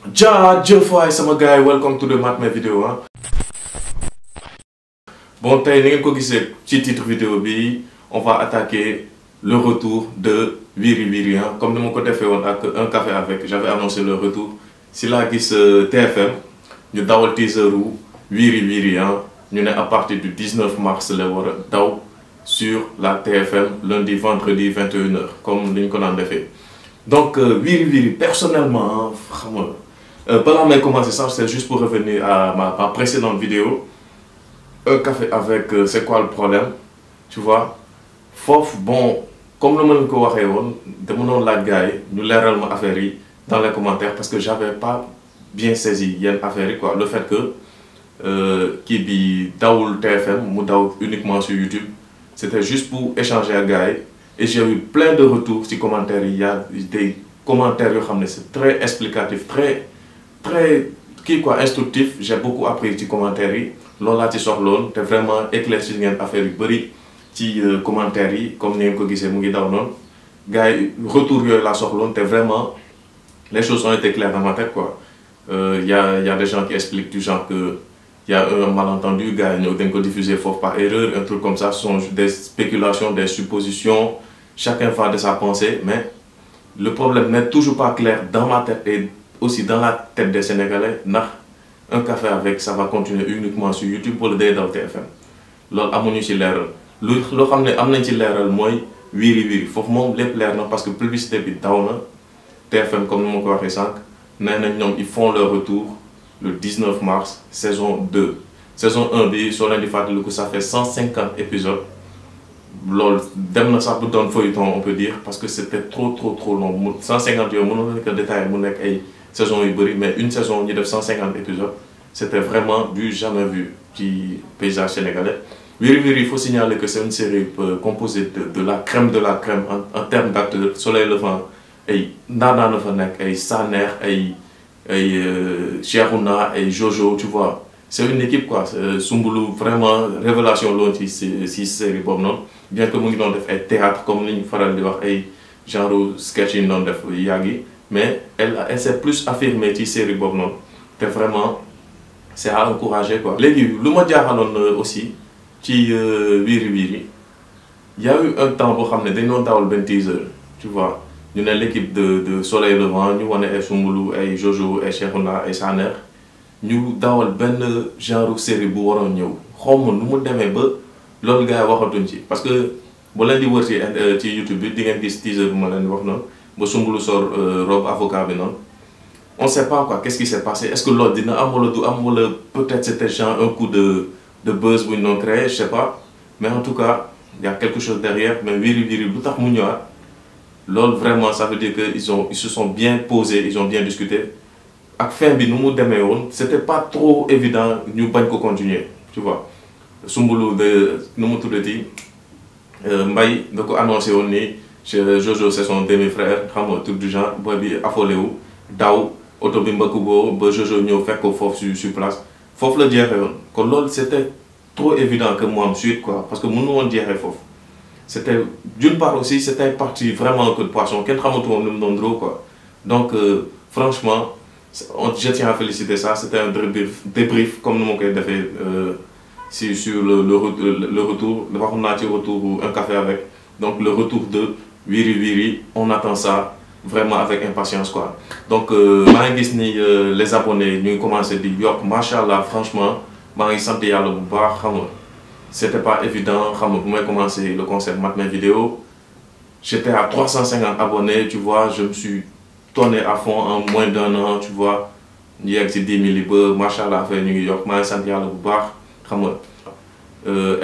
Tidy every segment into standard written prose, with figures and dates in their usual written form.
jaajëf waay sama gars yi welcome to the Matt My Video ah. Bon tey ni ngeen ko gisee ci titre vidéo bi on va attaquer le retour de Wiri Wiri ah comme ni ma ko defee woon ak un café avec j'avais annoncé le retour si laa gis TFM ñu dawal teaser wu Wiri Wiri ah ñu ne à partir du 19 mars la war a daw sur la TFM lundi vendredi 21h comme ni ñu ko naan defee donc Wiri Wiri personnellement xam nga. Balaa may commencer ça c'est juste pour revenir à ma précédente vidéo un café avec c'est quoi le problème tu vois foofu bon comme la ma leen ko waxee woon dama doon laaj gars yi ñu leeral ma affaire yi dans les commentaires parce que j'avais pas bien saisi yenn affaire yi quoi le fait que kii bi dawul TFM mu daw uniquement sur YouTube c'était juste pour échanger ak gars yi et j'ai eu plein de retours ci commentaires yi y a des commentaires yoo xam ne c'est très explicatif très kii quoi instructif j'ai beaucoup appris ci commentaires yi loolu laa ci soxloon te vraiment éclaircir ngeen affaire yu bëri ci commentaires yi comme ni ngeen ko gisee mu ngi daw noonu gars yi retour yooyu laa soxloon te vraiment les choses ont été claires dans ma tête quoi y a des gens qui expliquent du genre que y a un malentendu gars yi ñëw dañ ko diffuser foofu par erreur un truc comme ça ce sont des spéculations des suppositions chacun va de sa pensée mais le problème n'est toujours pas clair dans ma tête et aussi dans la tête des Sénégalais ndax un café avec ça va continuer uniquement sur YouTube wala day daw TFM loolu amuñu ci leeral loo xam ne am nañ ci leeral mooy Wiri Wiri foofu moom lépp leer na parce que publicité bi daw na TFM comme ni ma ko waxee sànq nee nañ ñoom ils font leur retour le 19 mars saison 2 saison 1 bi soo leen di fàttaliku ça fait 150 épisodes loolu dem na sax bu doon feuilleton on peut dire parce que c'était trop long 150 yooyu mënoon nañu ko détailler mu nekk ay saison yu bëri mais une saison ñu def 150 épisodes c'était vraiment du jamais vu ci paysage sénégalais Wiri Wiri il faut signaler que c'est une série composée de la crème en termes d'acteurs Soleil Levant ay ndaanaan na fa nekk ay Saner ay Cheikhouna ay Jojo tu vois c'est une équipe quoi Soumboulou vraiment révélation loon ci série boobu noonu bien que mu ngi doon def ay théâtre comme ni ñu faral di wax ay genre sketch yi doon def yàgg mais elle s'est plus affirmée ci série boobu noonu te vraiment c'est à encourager quoi. léegi lu ma jaaxaloon aussi ci Wiri Wiri y a eu un temps boo xam ne dañoo dawal benn teaser tu vois ñu ne l'équipe de Soleil Levant ñu wane ay Soumboulou ay Jojo ay Cheikhouna ay Saner ñu dawal benn genre série bu waroon ñëw xaw ma nu mu demee ba loolu gars yi waxatuñ ci parce que bu leen di wër ci YouTube bi di ngeen gis teaser bu ma leen di wax noonu. ba Soumboulou sort robe avocat bi noonu on sait pas quoi qu'est-ce qui s'est passé est-ce que loolu dina am wala du am wala peut-être c'était genre un coup de buzz bu ñu doon créé je sais pas mais en tout cas il y a quelque chose derrière mais Wiri Wiri lu tax mu ñëwaat loolu vraiment ça veut dire que ils se sont bien posés ils ont bien discuté ak fin bi nu mu demee woon c'était pas trop évident ñu bañ ko continuer tu vois Soumboulou de nu mu tuddati Mbaye da ko annoncé woon nii Jojo c'est son demi-frère xam nga tout du genre booy bi affolé wu daw oto bi mbëkk boo ba Jojo ñëw fekk ko foofu sur place foofu la jeexee woon kon loolu c'était trop évident que mu am suite quoi parce que mënu woon jeexee foofu c'était d'une part aussi c'était parti vraiment que de poisson kenn xamatu woon lu mu doon drôle quoi donc franchement je tiens à féliciter ça c'était un débrief comme ni ma koy defee sur le retour waxoon naa ci retour un café avec donc le retour de Wiri Wiri on attend ça vraiment avec impatience quoi donc maa ngi gis ni les abonnés ñu ngi commencé di yokk machallah franchement maa ngi sant yàlla bu baax xam nga c'était pas évident xam nga bu may commencé le concept Matt My Video j'étais à 350 abonnés tu vois je me suis tourné à fond en moins d'un an tu vois ñu yegg ci 10 000 yi ba machallah affaire ñu ngi yokk maa ngi sant yàlla bu baax xam nga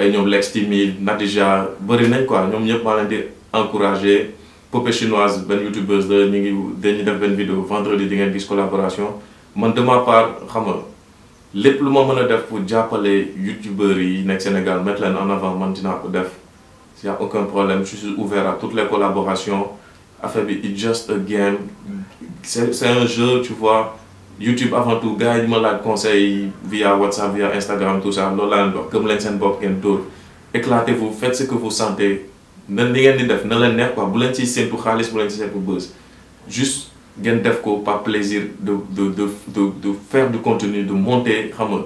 ay ñoom Lex Timide Nadija bëri nañ quoi ñoom ñëpp maa leen di encourager Poupée Chinoise benn youtubeuse la ñu ngi dañuy def benn vidéo vendredi di ngeen gis collaboration man de ma part xam nga lépp lu ma mën a def pour jàppale youtubeurs yi nekk Sénégal mettre leen en avant man dinaa ko def y a aucun problème je suis ouvert à toutes les collaborations affaire bi it's just a game c'est un jeu tu vois YouTube avant tout gars yi di ma laaj conseil via WhatsApp via Instagram tout ça loolu laa leen wax gëm leen seen bopp ngeen dóor éclatez-vous faites ce que vous sentez na li ngeen di def na leen neex quoi bu leen ci séntu xaalis bu leen ci séntu buzz juste ngeen def ko par plaisir de faire du contenu de monter xam nga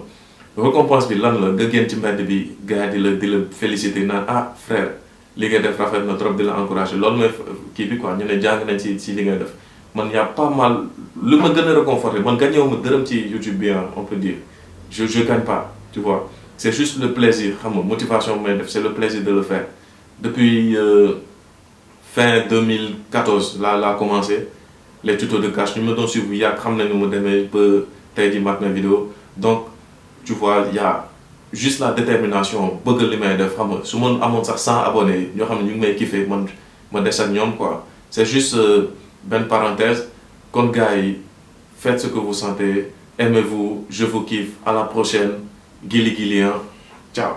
récompense bi lan la nga génn ci mbedd bi gars di la féliciter naan ah frère li nga def rafet na trop di la encourager loolu mooy kii bi quoi ñu ne jàng nañ ci li nga def man y a pas mal lu ma gën a réconforté man gagné wu ma dërëm ci YouTube bi on peut dire je gagne pas tu vois c'est juste le plaisir xam nga motivation bi may def c'est le plaisir de le faire depuis fin 2014 laa commencé les tutos de cash ñu ma doon suivre yàgg xam nañu mu demee ba tey ji mat na vidéo donc tu vois y a juste la détermination bëgg li may def xam nga su ma amoon sax 100 abonnés ñoo xam ne ñu ngi may kiffé man ma des ak ñoom quoi c'est juste benn parenthèse kon gars yi faites ce que vous sentez aimez-vous je vous kiffe à la prochaine Gili Gili ciao